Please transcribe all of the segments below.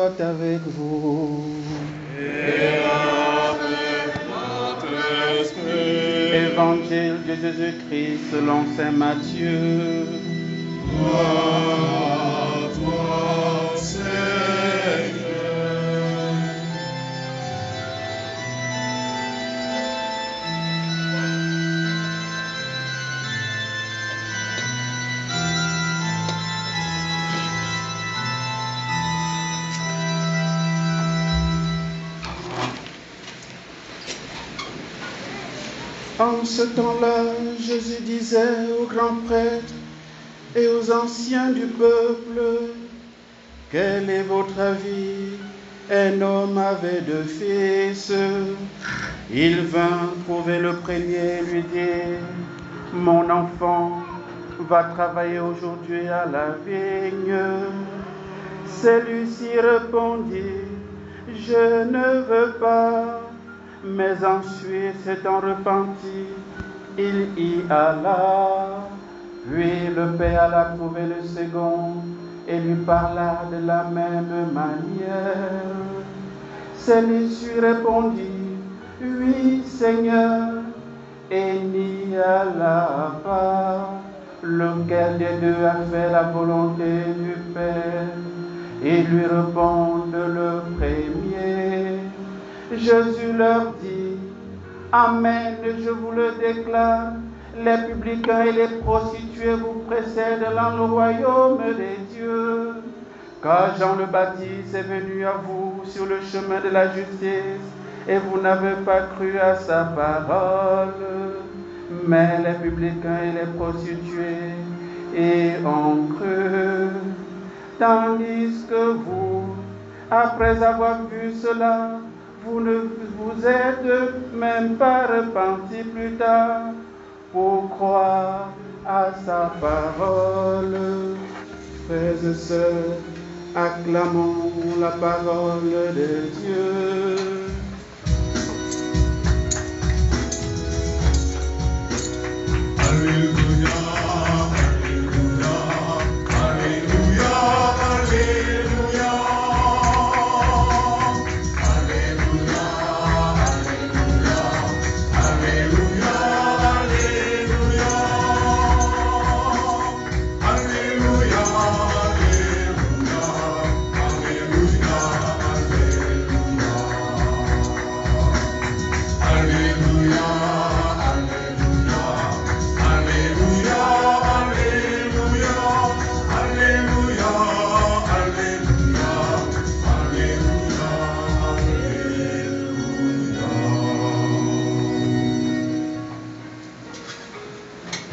soit avec vous. Et avec notre esprit. Évangile de Jésus-Christ selon saint Matthieu. Gloire à toi, Seigneur. En ce temps-là, Jésus disait aux grands prêtres et aux anciens du peuple, « Quel est votre avis? Un homme avait 2 fils. Il vint trouver le premier et lui dit, « Mon enfant, va travailler aujourd'hui à la vigne. » Celui-ci répondit, « Je ne veux pas. » Mais ensuite, s'étant repenti, il y alla. Puis le père alla trouver le second et lui parla de la même manière. Celui-ci répondit, « Oui, Seigneur, » et n'y alla pas. Lequel des deux a fait la volonté du Père? Ils lui répondent, le premier. Jésus leur dit, « Amen, je vous le déclare, les publicains et les prostituées vous précèdent dans le royaume des dieux. Car Jean le Baptiste est venu à vous sur le chemin de la justice, et vous n'avez pas cru à sa parole. Mais les publicains et les prostituées y ont cru. Tandis que vous, après avoir vu cela, vous ne vous êtes même pas repenti plus tard pour croire à sa parole. Frères et sœurs, acclamons la parole de Dieu. Alléluia, Alléluia, Alléluia, Alléluia. Alléluia, Alléluia, Alléluia, Alléluia. Alléluia, Alléluia, Alléluia. Alléluia.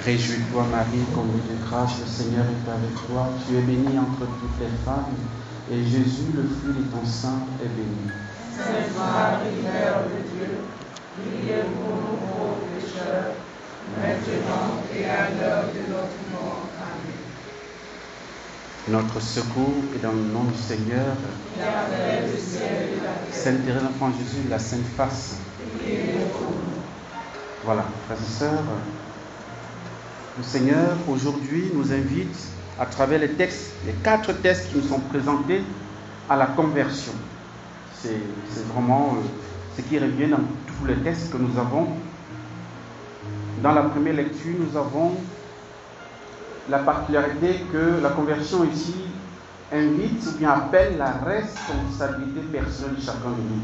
Réjouis-toi Marie, comblée de grâce, le Seigneur est avec toi. Tu es bénie entre toutes les femmes, et Jésus, le fruit de ton sein, est béni. Sainte Marie, Mère de Dieu, priez pour nous pauvres pécheurs, maintenant et à l'heure de notre mort. Amen. Notre secours est dans le nom du Seigneur. Qui a fait le ciel et la terre. Sainte Thérèse d'Enfant Jésus, la Sainte Face. Priez pour nous. Voilà, frères et sœurs, le Seigneur aujourd'hui nous invite à travers les textes, les 4 textes qui nous sont présentés à la conversion. C'est vraiment ce qui revient dans tous les textes que nous avons. Dans la première lecture, nous avons la particularité que la conversion ici invite ou bien appelle la responsabilité personnelle de chacun de nous.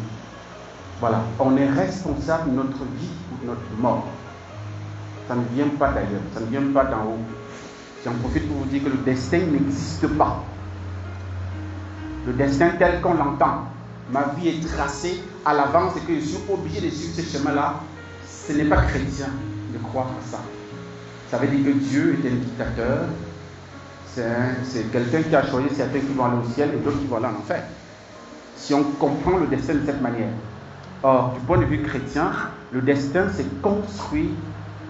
Voilà, on est responsable de notre vie ou de notre mort. Ça ne vient pas d'ailleurs, ça ne vient pas d'en haut. J'en profite pour vous dire que le destin n'existe pas. Le destin tel qu'on l'entend, ma vie est tracée à l'avance et que je suis obligé de suivre ce chemin-là, ce n'est pas chrétien de croire à ça. Ça veut dire que Dieu est un dictateur, c'est quelqu'un qui a choisi certains qui vont aller au ciel et d'autres qui vont aller en enfer. Si on comprend le destin de cette manière. Or, du point de vue chrétien, le destin s'est construit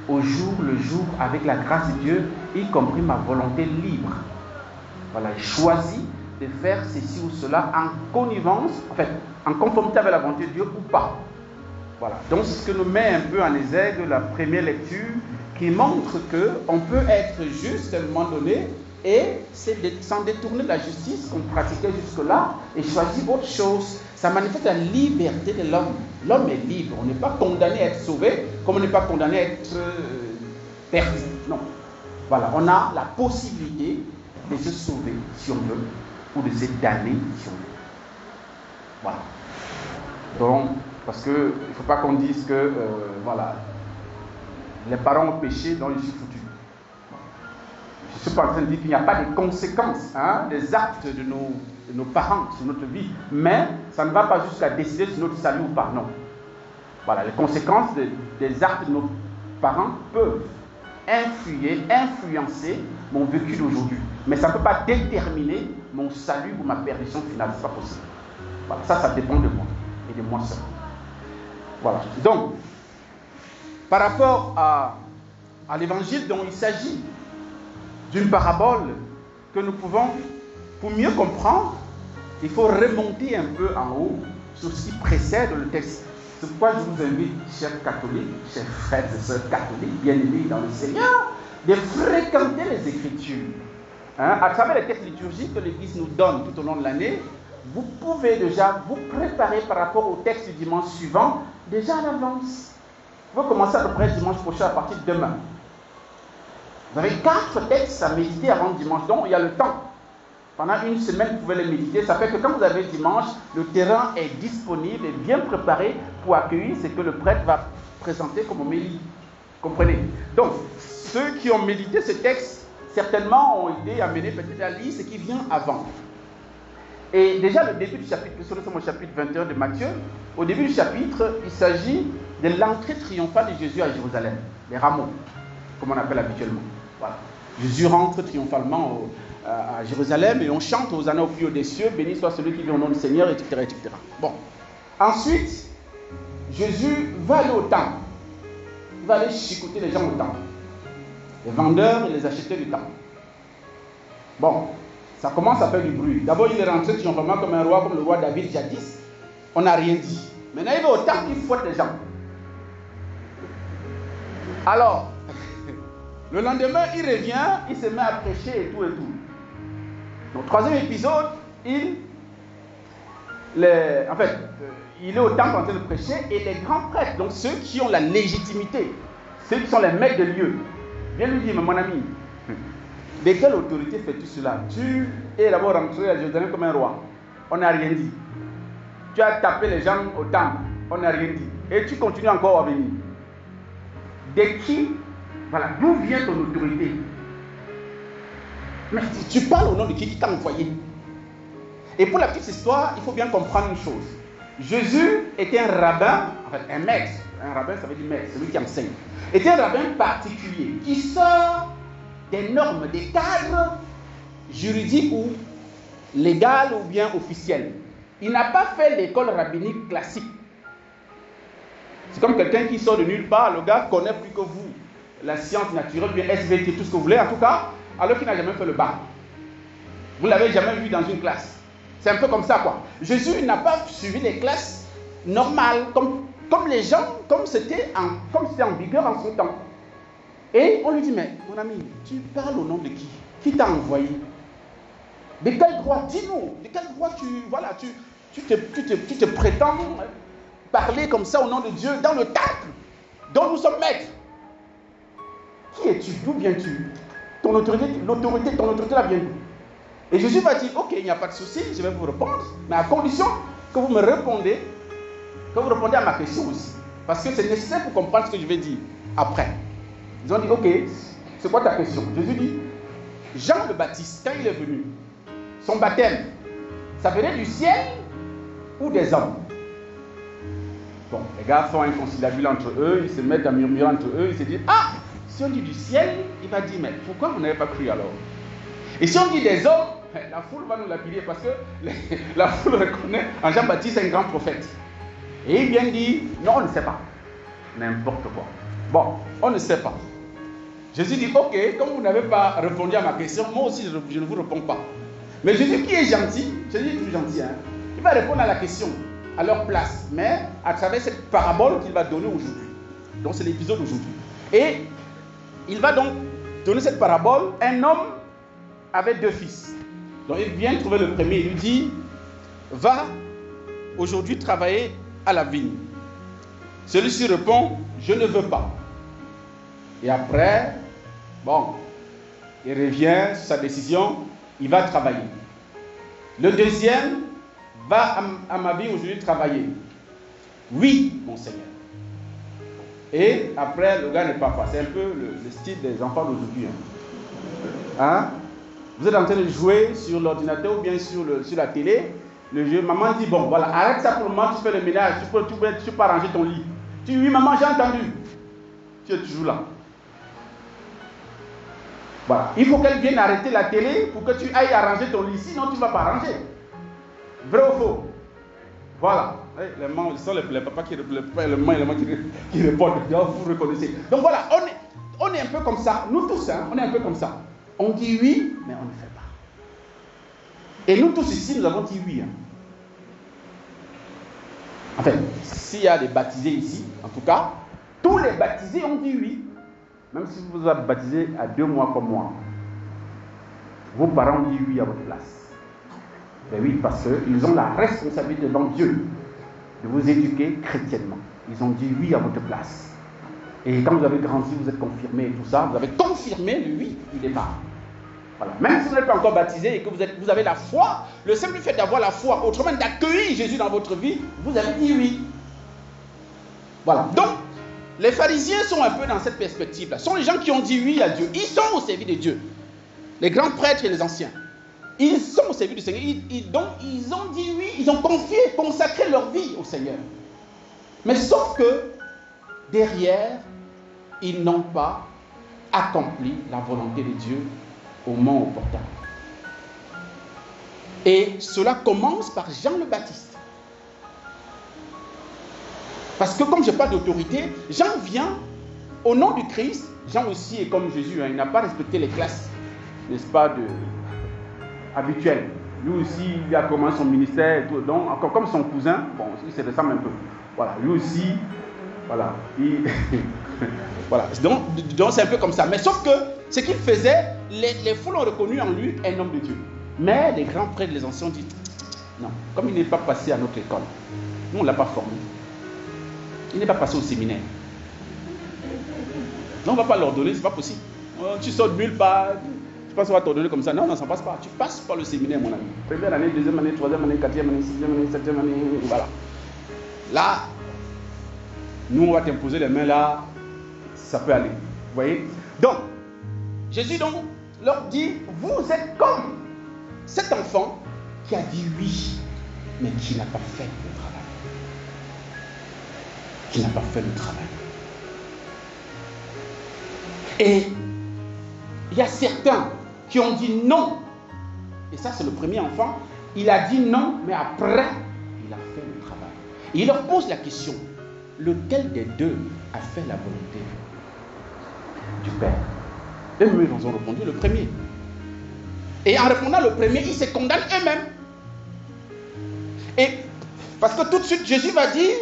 au jour le jour avec la grâce de Dieu, y compris ma volonté libre. Voilà, j'ai choisi de faire ceci ou cela en connivence, en fait, en conformité avec la volonté de Dieu ou pas. Voilà, donc c'est ce que nous met un peu en exergue la première lecture qui montre qu'on peut être juste à un moment donné et s'en détourner de la justice qu'on pratiquait jusque-là et choisir autre chose. Ça manifeste la liberté de l'homme. L'homme est libre. On n'est pas condamné à être sauvé comme on n'est pas condamné à être perdu. Non. Voilà, on a la possibilité de se sauver si on veut ou de se damner si on veut. Voilà. Donc, parce qu'il ne faut pas qu'on dise que voilà, les parents ont péché, donc je suis foutu. Je ne suis pas en train de dire qu'il n'y a pas de conséquences des actes de nos parents sur notre vie, mais ça ne va pas jusqu'à décider si notre salut ou pas, non. Voilà, les conséquences des actes de nos parents peuvent influencer mon vécu d'aujourd'hui, mais ça ne peut pas déterminer mon salut ou ma perdition finale, ce n'est pas possible. Voilà, ça dépend de moi et de moi seul. Voilà, donc, par rapport à l'évangile dont il s'agit, d'une parabole que nous pouvons, pour mieux comprendre, il faut remonter un peu en haut sur ce qui précède le texte. C'est pourquoi je vous invite, chers catholiques, chers frères et sœurs catholiques, bien-aimés dans le Seigneur, de fréquenter les Écritures. À travers les textes liturgiques que l'Église nous donne tout au long de l'année, vous pouvez déjà vous préparer par rapport au texte du dimanche suivant, déjà à l'avance. Vous pouvez commencer à peu près dimanche prochain à partir de demain. Vous avez 4 textes à méditer avant dimanche, donc il y a le temps. Pendant une semaine, vous pouvez les méditer. Ça fait que quand vous avez dimanche, le terrain est disponible et bien préparé pour accueillir ce que le prêtre va présenter comme homélie. Comprenez? Donc, ceux qui ont médité ce texte, certainement ont été amenés peut-être à lire ce qui vient avant. Et déjà, le début du chapitre, nous sommes au chapitre 21 de Matthieu, au début du chapitre, il s'agit de l'entrée triomphale de Jésus à Jérusalem, les rameaux, comme on appelle habituellement. Voilà. Jésus rentre triomphalement à Jérusalem et on chante Hosanna au plus haut des cieux, béni soit celui qui vient au nom du Seigneur, etc., etc. Bon. Ensuite, Jésus va aller au temple. Il va aller chicoter les gens au temple. Les vendeurs et les acheteurs du temple. Bon, ça commence à faire du bruit. D'abord, il est rentré triomphalement comme un roi, comme le roi David jadis. On n'a rien dit. Maintenant, il va au temple, il fouette les gens. Alors, le lendemain, il revient, il se met à prêcher et tout et tout. Donc, troisième épisode, il est au temple en train de prêcher et les grands prêtres, donc ceux qui ont la légitimité, ceux qui sont les maîtres de lieu, viennent lui dire, mais mon ami, de quelle autorité fais-tu cela? Tu es d'abord rentré à Jérusalem comme un roi, on n'a rien dit. Tu as tapé les gens au temple, on n'a rien dit. Et tu continues encore à venir. De qui? Voilà, d'où vient ton autorité? Mais tu parles au nom de qui t'a envoyé? Et pour la petite histoire, il faut bien comprendre une chose. Jésus était un rabbin, en fait un maître. Un rabbin, ça veut dire maître, celui qui enseigne. Était un rabbin particulier qui sort des normes, des cadres juridiques ou légales ou bien officiels. Il n'a pas fait l'école rabbinique classique. C'est comme quelqu'un qui sort de nulle part, le gars connaît plus que vous la science naturelle, bien SVT, tout ce que vous voulez, en tout cas, alors qu'il n'a jamais fait le bac. Vous ne l'avez jamais vu dans une classe. C'est un peu comme ça, quoi. Jésus n'a pas suivi les classes normales, comme les gens, comme c'était en vigueur en son temps. Et on lui dit, mais mon ami, tu parles au nom de qui? Qui t'a envoyé? De quel droit? Dis-nous, de quel droit tu te prétends parler comme ça au nom de Dieu dans le temple dont nous sommes maîtres? Qui es-tu? D'où viens-tu? Ton autorité là vient d'où? Et Jésus va dire, ok, il n'y a pas de souci, je vais vous répondre, mais à condition que vous me répondez, à ma question aussi. Parce que c'est nécessaire pour comprendre ce que je vais dire après. Ils ont dit, ok, c'est quoi ta question? Jésus dit, Jean le Baptiste, quand il est venu, son baptême, ça venait du ciel ou des hommes? Bon, les gars font un conciliabule entre eux, ils se mettent à murmurer entre eux, ils se disent, ah, si on dit du ciel, il va dire, mais pourquoi vous n'avez pas cru alors? Et si on dit des hommes, la foule va nous lapider parce que la foule reconnaît en Jean-Baptiste un grand prophète. Et il vient dire, non, on ne sait pas. N'importe quoi. Bon, on ne sait pas. Jésus dit, ok, comme vous n'avez pas répondu à ma question, moi aussi je ne vous réponds pas. Mais Jésus qui est gentil, Jésus est toujours gentil, hein, il va répondre à la question à leur place, mais à travers cette parabole qu'il va donner aujourd'hui. Donc c'est l'épisode d'aujourd'hui. Et il va donc donner cette parabole. Un homme avait 2 fils. Donc il vient trouver le premier, il lui dit, va aujourd'hui travailler à la vigne. Celui-ci répond, je ne veux pas. Et après, bon, il revient sur sa décision, il va travailler. Le deuxième, va à ma vigne aujourd'hui travailler. Oui, mon Seigneur. Et après, le gars n'est pas passé. C'est un peu le style des enfants d'aujourd'hui. Hein? Vous êtes en train de jouer sur l'ordinateur ou bien sur la télé. Le jeu, maman dit, bon, voilà, arrête ça pour le moment, tu fais le ménage, tu peux ranger ton lit. Tu dis, oui, maman, j'ai entendu. Tu es toujours là. Voilà. Il faut qu'elle vienne arrêter la télé pour que tu ailles arranger ton lit, sinon tu ne vas pas arranger. Vrai ou faux? Voilà. Les mamans, ce sont les papas qui répondent. Vous reconnaissez. Donc voilà, on est un peu comme ça. Nous tous, hein, on est un peu comme ça. On dit oui, mais on ne fait pas. Et nous tous ici, nous avons dit oui. Hein. Enfin, s'il y a des baptisés ici, en tout cas, tous les baptisés ont dit oui. Même si vous vous êtes baptisé à 2 mois comme moi, vos parents ont dit oui à votre place. Ben oui, parce qu'ils ont la responsabilité devant Dieu de vous éduquer chrétiennement. Ils ont dit oui à votre place. Et quand vous avez grandi, vous êtes confirmé et tout ça, vous avez confirmé le oui du départ. Voilà. Même si vous n'êtes pas encore baptisé et que vous avez la foi, le simple fait d'avoir la foi, autrement d'accueillir Jésus dans votre vie, vous avez dit oui. Voilà. Donc, les pharisiens sont un peu dans cette perspective-là. Ce sont les gens qui ont dit oui à Dieu. Ils sont au service de Dieu. Les grands prêtres et les anciens. Ils sont au service du Seigneur. Donc, ils ont dit oui, ils ont confié, consacré leur vie au Seigneur. Mais sauf que, derrière, ils n'ont pas accompli la volonté de Dieu au moment opportun. Et cela commence par Jean le Baptiste. Parce que comme je parle d'autorité, Jean vient au nom du Christ. Jean aussi est comme Jésus, hein, il n'a pas respecté les classes, n'est-ce pas, habituelles. Lui aussi, il a commencé son ministère, et tout, donc encore comme son cousin, bon, il se ressemble un peu. Voilà, lui aussi, voilà, voilà. Donc c'est un peu comme ça. Mais sauf que ce qu'il faisait, les foules ont reconnu en lui un homme de Dieu. Mais les grands prêtres, les anciens ont dit, non, comme il n'est pas passé à notre école, nous on ne l'a pas formé. Il n'est pas passé au séminaire. Non, on ne va pas l'ordonner, c'est pas possible. Tu sors de nulle part, tu penses qu'on va t'ordonner comme ça. Non, ça ne passe pas. Tu passes par le séminaire, mon ami. Première année, deuxième année, troisième année, quatrième année, sixième année, septième année, voilà. Là, nous, on va t'imposer les mains là, ça peut aller. Vous voyez? Donc, Jésus leur dit, vous êtes comme cet enfant qui a dit oui, mais qui n'a pas fait le travail. Qui n'a pas fait le travail. Et il y a certains qui ont dit non. Et ça, c'est le premier enfant. Il a dit non, mais après, il a fait le travail. Et il leur pose la question, lequel des deux a fait la volonté du Père? Eux-mêmes, ils ont répondu le premier. Et en répondant le premier, ils se condamnent eux-mêmes. Et parce que tout de suite, Jésus va dire,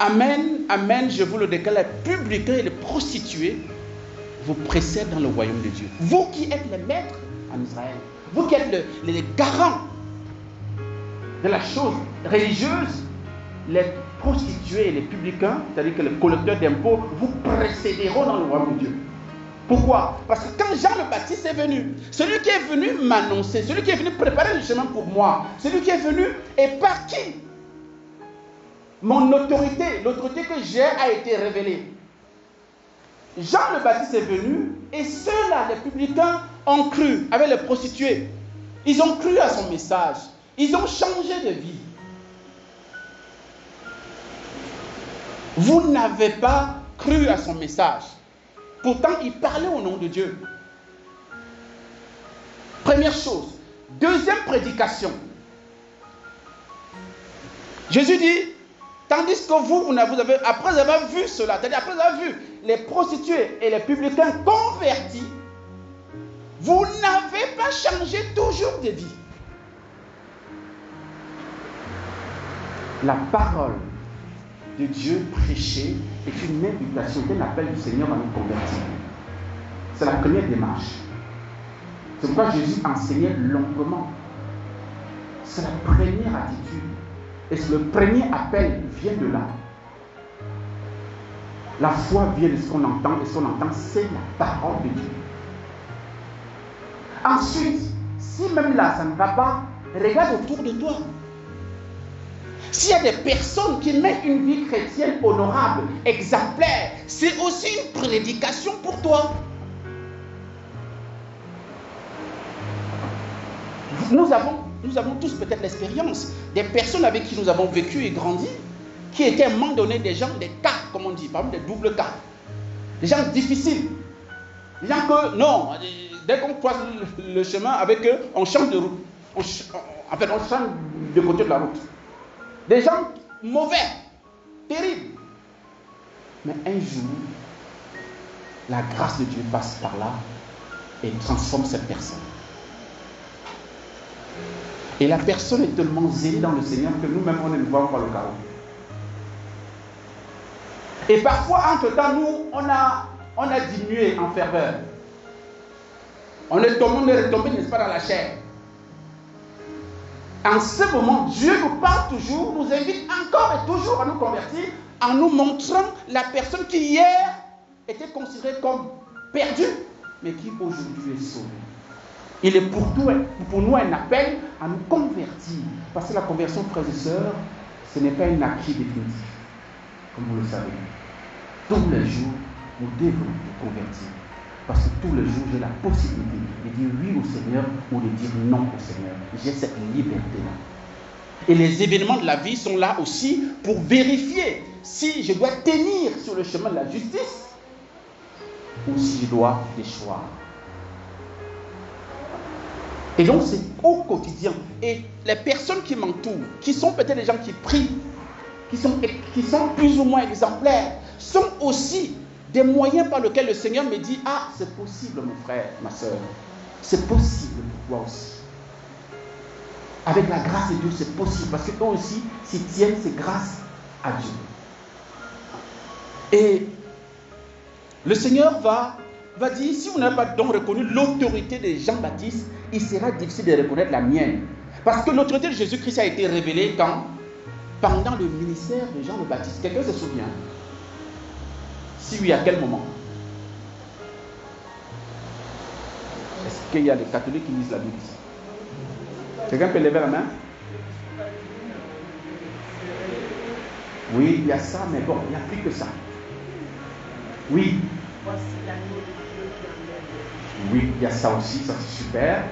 amen, amen, je vous le déclare, les publicains et les prostituées vous précèdent dans le royaume de Dieu. Vous qui êtes les maîtres en Israël, vous qui êtes les garants de la chose religieuse, les prostituées et les publicains, c'est-à-dire que les collecteurs d'impôts, vous précéderont dans le royaume de Dieu. Pourquoi? Parce que quand Jean le Baptiste est venu, celui qui est venu m'annoncer, celui qui est venu préparer le chemin pour moi, celui qui est venu est par qui? Mon autorité, l'autorité que j'ai a été révélée. Jean le Baptiste est venu et ceux-là, les publicains, ont cru avec les prostituées. Ils ont cru à son message. Ils ont changé de vie. Vous n'avez pas cru à son message. Pourtant, il parlait au nom de Dieu. Première chose. Deuxième prédication. Jésus dit, tandis que vous avez, après avoir vu cela, c'est-à-dire après avoir vu les prostituées et les publicains convertis, vous n'avez pas changé toujours de vie. La parole de Dieu prêchée est une invitation, c'est un appel du Seigneur à nous convertir. C'est la première démarche. C'est pourquoi Jésus enseignait longuement. C'est la première attitude. Et le premier appel vient de là. La foi vient de ce qu'on entend, et ce qu'on entend, c'est la parole de Dieu. Ensuite, si même là, ça ne va pas, regarde autour de toi. S'il y a des personnes qui mènent une vie chrétienne honorable, exemplaire, c'est aussi une prédication pour toi. Nous avons tous peut-être l'expérience des personnes avec qui nous avons vécu et grandi, qui étaient à un moment donné des gens, des cas, comme on dit, par exemple des doubles cas. Des gens difficiles. Des gens que, non, dès qu'on croise le chemin avec eux, on change de route. On change de côté de la route. Des gens mauvais, terribles. Mais un jour, la grâce de Dieu passe par là et transforme cette personne. Et la personne est tellement zélée dans le Seigneur que nous-mêmes, on ne voit pas le chaos. Et parfois, entre-temps, nous, on a diminué en ferveur. On est retombé, n'est-ce pas, dans la chair. En ce moment, Dieu nous parle toujours, nous invite encore et toujours à nous convertir, en nous montrant la personne qui hier était considérée comme perdue, mais qui aujourd'hui est sauvée. Il est pour nous un appel à nous convertir. Parce que la conversion, frères et sœurs, ce n'est pas un acquis définitif, comme vous le savez. Tous les jours, nous devons nous convertir. Parce que tous les jours, j'ai la possibilité de dire oui au Seigneur ou de dire non au Seigneur. J'ai cette liberté-là. Et les événements de la vie sont là aussi pour vérifier si je dois tenir sur le chemin de la justice ou si je dois déchoir. Et donc, c'est au quotidien. Et les personnes qui m'entourent, qui sont peut-être des gens qui prient, qui sont plus ou moins exemplaires, sont aussi des moyens par lesquels le Seigneur me dit: ah, c'est possible, mon frère, ma soeur. C'est possible pour toi aussi. Avec la grâce de Dieu, c'est possible. Parce qu'eux aussi s'y tiennent, c'est grâce à Dieu. Et le Seigneur va dire, si vous n'avez pas donc reconnu l'autorité de Jean-Baptiste, il sera difficile de reconnaître la mienne. Parce que l'autorité de Jésus-Christ a été révélée quand? Pendant le ministère de Jean le Baptiste. Quelqu'un se souvient? Si oui, à quel moment? Est-ce qu'il y a des catholiques qui lisent la Bible ici? Quelqu'un peut lever la main? Oui, il y a ça, mais bon, il n'y a plus que ça. Oui. Oui, il y a ça aussi, ça c'est super.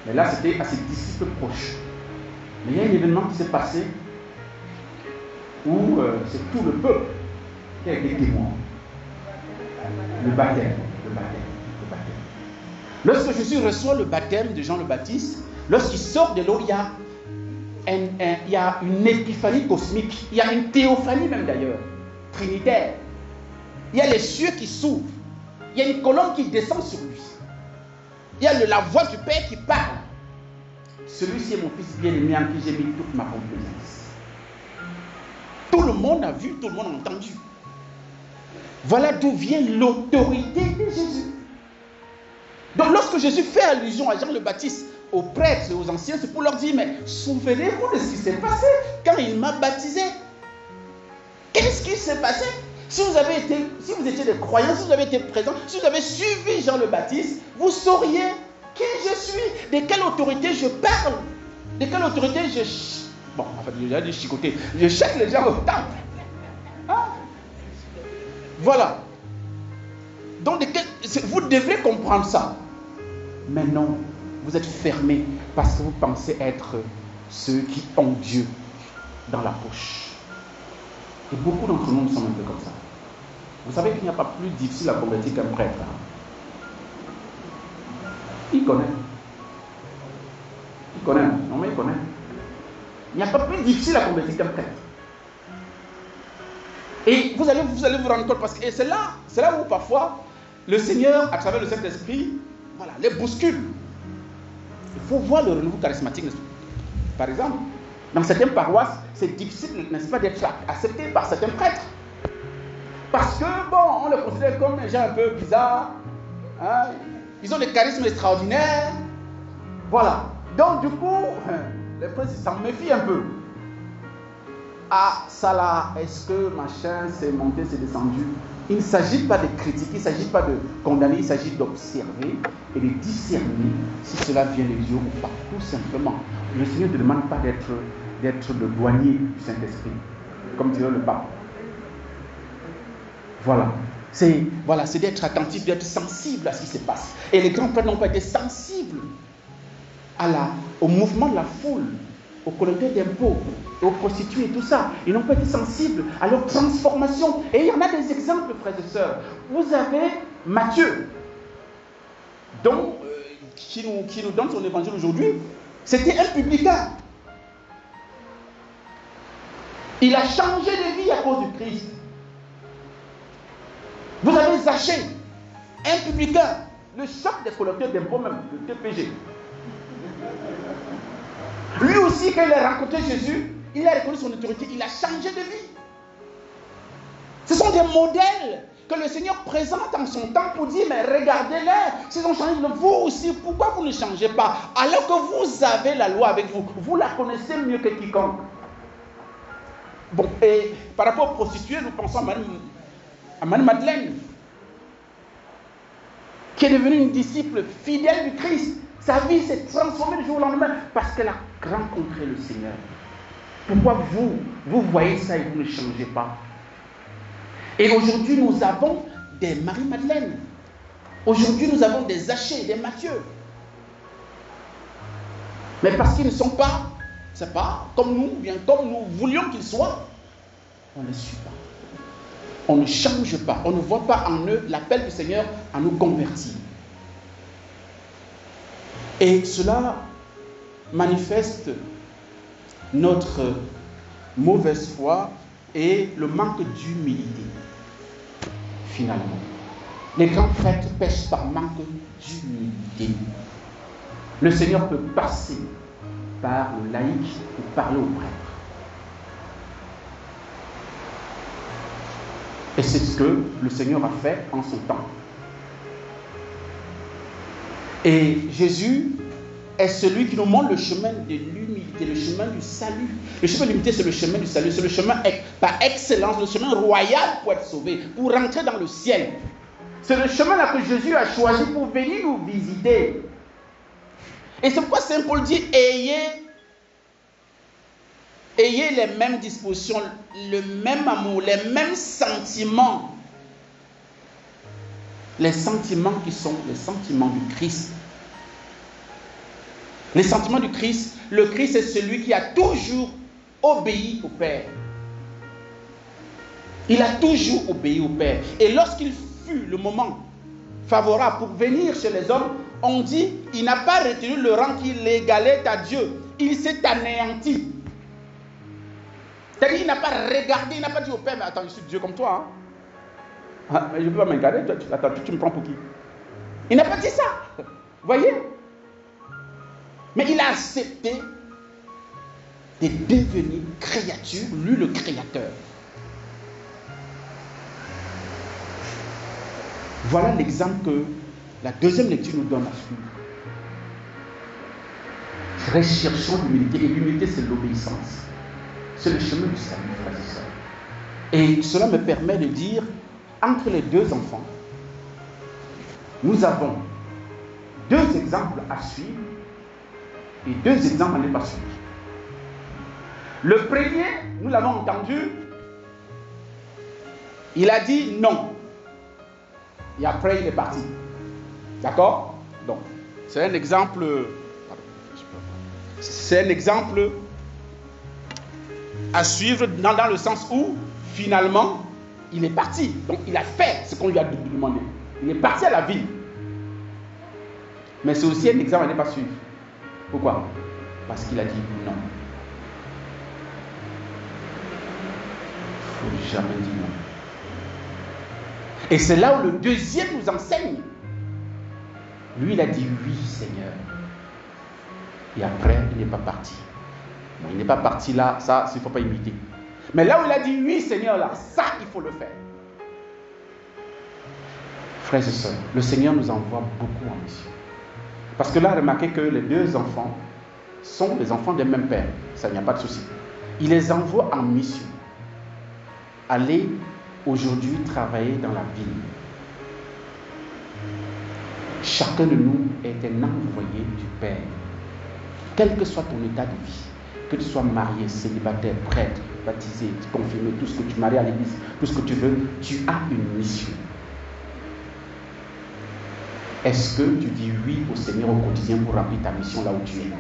Mais là, c'était à ses disciples proches. Mais il y a un événement qui s'est passé où c'est tout le peuple qui a été témoin. Le baptême. Lorsque Jésus reçoit le baptême de Jean le Baptiste, lorsqu'il sort de l'eau, il y a une épiphanie cosmique. Il y a une théophanie même d'ailleurs, trinitaire. Il y a les cieux qui s'ouvrent. Il y a une colonne qui descend sur lui. Il y a la voix du Père qui parle. Celui-ci est mon fils bien-aimé en qui j'ai mis toute ma complaisance. Tout le monde a vu, tout le monde a entendu. Voilà d'où vient l'autorité de Jésus. Donc lorsque Jésus fait allusion à Jean le Baptiste, aux prêtres et aux anciens, c'est pour leur dire: mais souvenez-vous de ce qui s'est passé quand il m'a baptisé. Qu'est-ce qui s'est passé? Si vous étiez des croyants, si vous avez été présents, si vous avez suivi Jean le Baptiste, vous sauriez qui je suis, de quelle autorité je parle, de quelle autorité je chicoter. Je chasse les gens au temple. Hein? Voilà. Donc, vous devrez comprendre ça. Mais non, vous êtes fermés parce que vous pensez être ceux qui ont Dieu dans la poche. Et beaucoup d'entre nous sommes un peu comme ça. Vous savez qu'il n'y a pas plus difficile à convertir qu'un prêtre. Hein? Il connaît. Non mais il connaît. Il n'y a pas plus difficile à convertir qu'un prêtre. Et vous allez vous rendre compte, parce que c'est là où parfois le Seigneur, à travers le Saint-Esprit, voilà, les bouscule. Il faut voir le renouveau charismatique. Par exemple, dans certaines paroisses, c'est difficile, n'est-ce pas, d'être accepté par certains prêtres. Parce que, on les considère comme des gens un peu bizarres. Hein? Ils ont des charismes extraordinaires. Voilà. Donc du coup, les frères s'en méfient un peu. Ah, ça là, est-ce que machin, c'est monté, c'est descendu? Il ne s'agit pas de critiquer, il ne s'agit pas de condamner, il s'agit d'observer et de discerner si cela vient de Dieu ou pas, tout simplement. Le Seigneur ne demande pas d'être le douanier du Saint-Esprit, comme dirait le pape. Voilà. C'est d'être attentif, d'être sensible à ce qui se passe. Et les grands frères n'ont pas été sensibles au mouvement de la foule, aux collecteurs d'impôts, aux prostituées, tout ça. Ils n'ont pas été sensibles à leur transformation. Et il y en a des exemples, frères et sœurs. Vous avez Matthieu, qui nous donne son évangile aujourd'hui. C'était un publicain. Il a changé de vie à cause du Christ. Vous avez Zachée, un publicain, le chef des collecteurs d'impôts même, le TPG. Lui aussi, quand il a rencontré Jésus, il a reconnu son autorité, il a changé de vie. Ce sont des modèles que le Seigneur présente en son temps pour dire, mais regardez-les, s'ils ont changé, vous aussi, pourquoi vous ne changez pas? Alors que vous avez la loi avec vous, vous la connaissez mieux que quiconque. Bon, et par rapport aux prostituées, nous pensons à Marie-Madeleine, qui est devenue une disciple fidèle du Christ. Sa vie s'est transformée du jour au lendemain parce qu'elle a rencontré le Seigneur. Pourquoi vous voyez ça et vous ne changez pas? Et aujourd'hui, nous avons des Marie-Madeleine. Aujourd'hui, nous avons des Zachée, des Matthieu. Mais parce qu'ils ne sont pas, c'est pas comme nous, bien comme nous voulions qu'ils soient, on ne les suit pas. On ne change pas. On ne voit pas en eux l'appel du Seigneur à nous convertir. Et cela manifeste notre mauvaise foi et le manque d'humilité. Finalement, les grands prêtres pêchent par manque d'humilité. Le Seigneur peut passer par le laïc pour parler au prêtre. Et c'est ce que le Seigneur a fait en son temps. Et Jésus est celui qui nous montre le chemin de l'humilité, le chemin du salut. Le chemin de l'humilité, c'est le chemin du salut. C'est le chemin par excellence, le chemin royal pour être sauvé, pour rentrer dans le ciel. C'est le chemin-là que Jésus a choisi pour venir nous visiter. Et c'est pourquoi Saint Paul dit, ayez les mêmes dispositions, le même amour, les mêmes sentiments. Les sentiments qui sont les sentiments du Christ. Les sentiments du Christ, le Christ est celui qui a toujours obéi au Père. Il a toujours obéi au Père. Et lorsqu'il fut le moment favorable pour venir chez les hommes, on dit, il n'a pas retenu le rang qui l'égalait à Dieu. Il s'est anéanti. C'est-à-dire, il n'a pas regardé, il n'a pas dit au Père, mais attends, je suis Dieu comme toi. Ah, mais je ne peux pas m'incarner, attends, tu me prends pour qui? Il n'a pas dit ça. Voyez? Mais il a accepté de devenir créature, lui le créateur. Voilà l'exemple que la deuxième lecture nous donne à suivre. Recherchons l'humilité. Et l'humilité, c'est l'obéissance. C'est le chemin du salut, frères et sœurs. Et cela me permet de dire, entre les deux enfants, nous avons deux exemples à suivre et deux exemples à ne pas suivre. Le premier, nous l'avons entendu, il a dit non. Et après, il est parti. D'accord? Donc, c'est un exemple. C'est un exemple à suivre dans le sens où, finalement, il est parti. Donc, il a fait ce qu'on lui a demandé. Il est parti à la ville. Mais c'est aussi un exemple à ne pas suivre. Pourquoi? Parce qu'il a dit non. Il ne faut jamais dire non. Et c'est là où le deuxième nous enseigne. Lui, il a dit oui, Seigneur. Et après, il n'est pas parti. Bon, il n'est pas parti là, ça, il ne faut pas imiter. Mais là où il a dit oui, Seigneur, là, ça, il faut le faire. Frères et sœurs, le Seigneur nous envoie beaucoup en mission. Parce que là, remarquez que les deux enfants sont les enfants d'un même père. Ça, il n'y a pas de souci. Il les envoie en mission. Allez aujourd'hui travailler dans la ville. Chacun de nous est un envoyé du Père. Quel que soit ton état de vie, que tu sois marié, célibataire, prêtre, baptisé, confirmé, tout ce que tu maries à l'église, tout ce que tu veux, tu as une mission. Est-ce que tu dis oui au Seigneur au quotidien pour remplir ta mission là où tu es?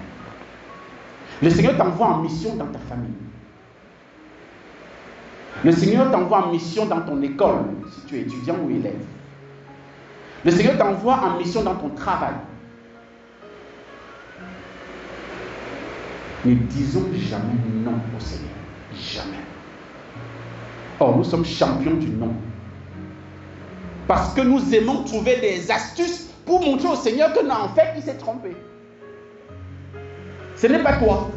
Le Seigneur t'envoie en mission dans ta famille. Le Seigneur t'envoie en mission dans ton école, si tu es étudiant ou élève. Le Seigneur t'envoie en mission dans ton travail. Ne disons jamais non au Seigneur. Jamais. Or, nous sommes champions du non. Parce que nous aimons trouver des astuces pour montrer au Seigneur que non, en fait, il s'est trompé. Ce n'est pas toi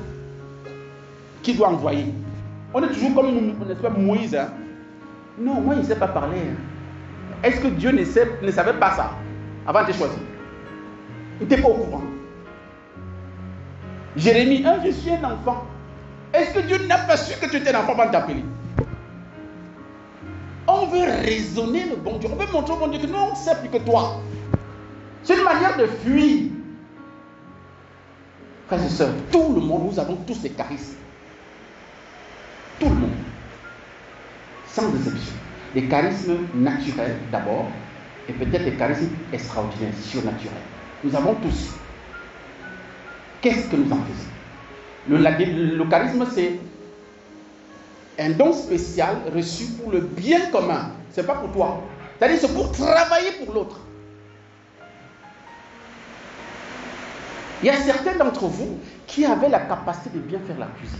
qui dois envoyer. On est toujours comme, n'est-ce pas, Moïse. Hein? Non, moi, il ne sait pas parler. Hein. Est-ce que Dieu ne savait pas ça avant de te choisir? Il n'était pas au courant. Jérémie, je suis un enfant. Est-ce que Dieu n'a pas su que tu étais un enfant avant de t'appeler? On veut raisonner le bon Dieu. On veut montrer au bon Dieu que nous, on sait plus que toi. C'est une manière de fuir. Frères et sœurs, tout le monde, nous avons tous ces charismes. Tout le monde. Sans exception. Les charismes naturels d'abord, et peut-être les charismes extraordinaires, surnaturels. Nous avons tous. Qu'est-ce que nous en faisons? Le charisme, c'est un don spécial reçu pour le bien commun. Ce n'est pas pour toi. C'est-à-dire c'est pour travailler pour l'autre. Il y a certains d'entre vous qui avaient la capacité de bien faire la cuisine.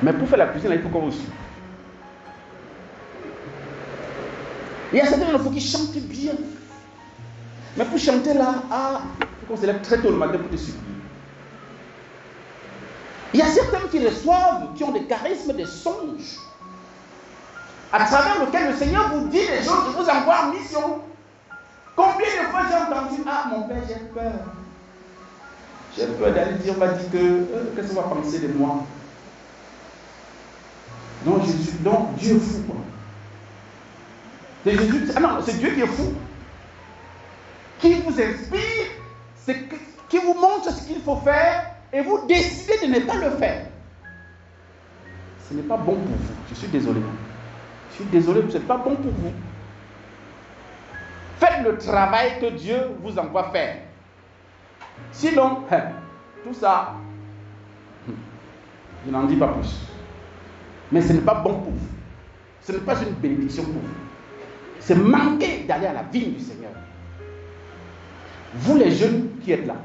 Mais pour faire la cuisine, là, il faut qu'on reçoive. Il y a certains d'entre vous qui chantent bien. Mais pour chanter là, il faut qu'on se lève très tôt le matin pour te supplier. Il y a certains qui reçoivent, qui ont des charismes, des songes, à travers lesquels le Seigneur vous dit des choses, je vous envoie en mission. Combien de fois j'ai entendu, mon père, j'ai peur. J'ai peur d'aller dire, on m'a dit que, qu'est-ce qu'on va penser de moi? Non, Dieu est fou, quoi. C'est Jésus, c'est Dieu qui est fou. Qui vous inspire, qui vous montre ce qu'il faut faire, et vous décidez de ne pas le faire. Ce n'est pas bon pour vous. Je suis désolé. Je suis désolé, ce n'est pas bon pour vous. Faites le travail que Dieu vous envoie faire. Sinon, tout ça, je n'en dis pas plus. Mais ce n'est pas bon pour vous. Ce n'est pas une bénédiction pour vous. C'est manquer d'aller à la vigne du Seigneur. Vous les jeunes qui êtes là,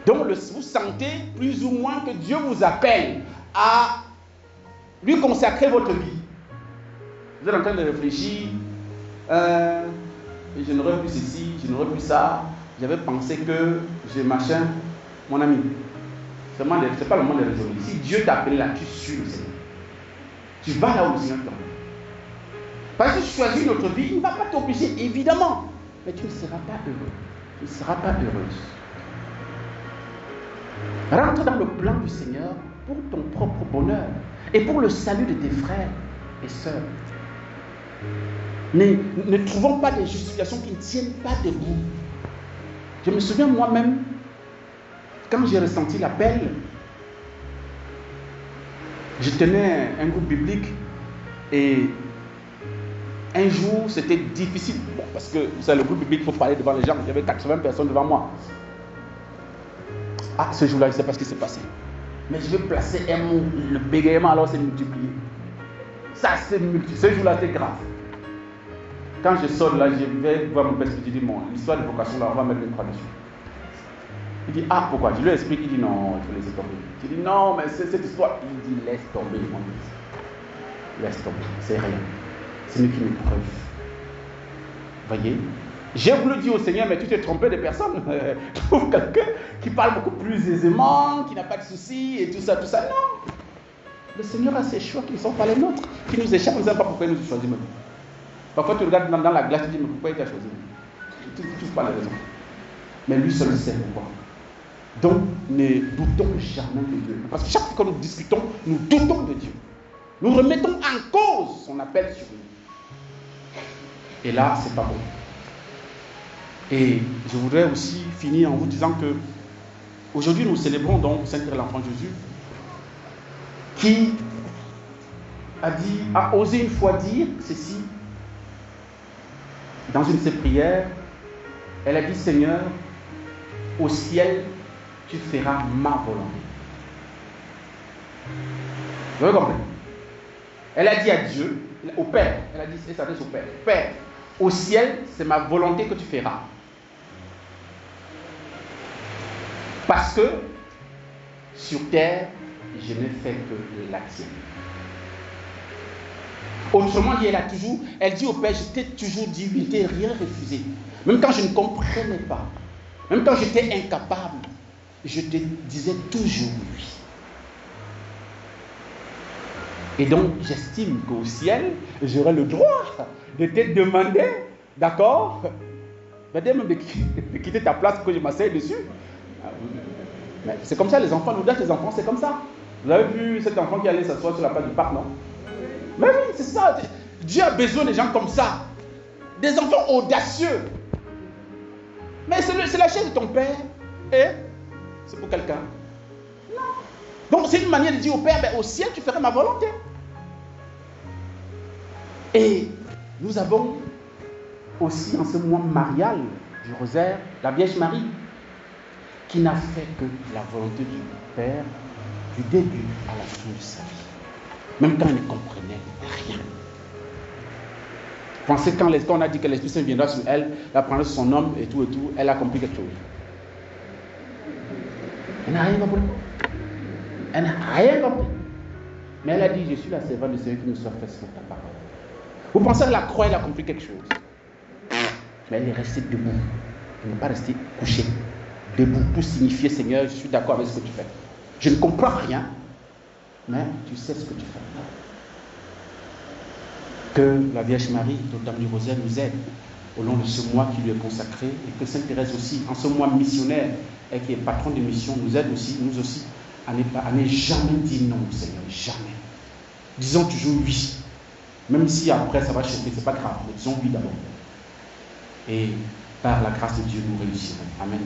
donc vous sentez plus ou moins que Dieu vous appelle à lui consacrer votre vie. Vous êtes en train de réfléchir, je n'aurais plus ceci, je n'aurais plus ça, j'avais pensé que j'ai machin. Mon ami, c'est pas le moment de raisonner. Si Dieu t'a appelé là, tu suis le Seigneur. Tu vas là où le Seigneur t'emmène. Parce que tu choisis une autre vie, il ne va pas t'obliger, évidemment. Mais tu ne seras pas heureux. Tu ne seras pas heureuse. Rentre dans le plan du Seigneur pour ton propre bonheur et pour le salut de tes frères et sœurs. Ne trouvons pas des justifications qui ne tiennent pas debout. Je me souviens moi-même, quand j'ai ressenti l'appel, je tenais un groupe biblique et un jour c'était difficile. Bon, parce que c'est le groupe biblique, il faut parler devant les gens. Il y avait 80 personnes devant moi. Ce jour-là, je ne sais pas ce qui s'est passé. Mais je vais placer un mot, le bégaiement alors c'est multiplié. Ça c'est multiplié. Ce jour-là, c'était grave. Quand je sors là, je vais voir mon père, je dis, l'histoire de vocation là, on va mettre une croix dessus. Il dit, pourquoi? Je lui explique, il dit, non, il faut laisser tomber. Je dis, non, mais c'est cette histoire. Il dit, laisse tomber, mon fils. Laisse tomber, c'est rien. C'est nous qui m'épreuve. Voyez? J'ai voulu dire au Seigneur, mais tu t'es trompé de personne. Trouve quelqu'un qui parle beaucoup plus aisément, qui n'a pas de soucis et tout ça, tout ça. Non. Le Seigneur a ses choix qui ne sont pas les nôtres, qui nous échappent. Nous ne savons pas pourquoi il nous a choisi. Parfois tu regardes dans la glace, tu dis, mais pourquoi il t'a choisi? Tu ne trouves pas la raison. Mais lui seul sait pourquoi. Donc, ne doutons jamais de Dieu. Parce que chaque fois que nous discutons, nous doutons de Dieu. Nous remettons en cause son appel sur nous. Et là, c'est pas bon. Et je voudrais aussi finir en vous disant que aujourd'hui, nous célébrons donc Saint-Pierre l'Enfant Jésus, qui a osé une fois dire ceci dans une de ses prières. Elle a dit: Seigneur, au ciel, tu feras ma volonté. Vous avez compris? Elle a dit à Dieu, au Père, elle a dit, elle s'adresse au Père: Père, au ciel, c'est ma volonté que tu feras. Parce que sur terre, je ne fais que la tienne. Autrement dit, elle dit au Père: je t'ai toujours dit oui, je t'ai rien refusé. Même quand je ne comprenais pas, même quand j'étais incapable, je te disais toujours oui. Et donc, j'estime qu'au ciel, j'aurai le droit de te demander, d'accord, même de quitter ta place pour que je m'asseye dessus. Mais c'est comme ça les enfants, l'audace des enfants, c'est comme ça. Vous avez vu cet enfant qui allait s'asseoir sur la place du parc, non? Mais oui, c'est ça. Dieu a besoin de gens comme ça. Des enfants audacieux. Mais c'est la chaise de ton père. Et c'est pour quelqu'un. Non. Donc c'est une manière de dire au Père: au ciel, tu ferais ma volonté. Et nous avons aussi en ce mois marial du rosaire la Vierge Marie, qui n'a fait que la volonté du Père du début à la fin de sa vie. Même quand elle ne comprenait rien. Pensez quand on a dit que l'Esprit Saint viendra sur elle, elle prendra son homme et tout, elle a compris quelque chose. Elle n'a rien compris. Elle n'a rien compris. Mais elle a dit: je suis la servante de Seigneur, qui me soit fait selon ta parole. Vous pensez que la croix, elle a compris quelque chose. Mais elle est restée debout. Elle n'est pas restée couchée. Debout pour signifier: Seigneur, je suis d'accord avec ce que tu fais. Je ne comprends rien, mais tu sais ce que tu fais. Que la Vierge Marie, Notre-Dame du Rosaire, nous aide au long de ce mois qui lui est consacré, et que Sainte Thérèse aussi, en ce mois missionnaire, et qui est patronne de mission, nous aide aussi, nous aussi, à ne jamais dire non, Seigneur, jamais. Disons toujours oui. Même si après ça va choquer, c'est pas grave, mais disons oui d'abord. Et par la grâce de Dieu, nous réussirons. Amen.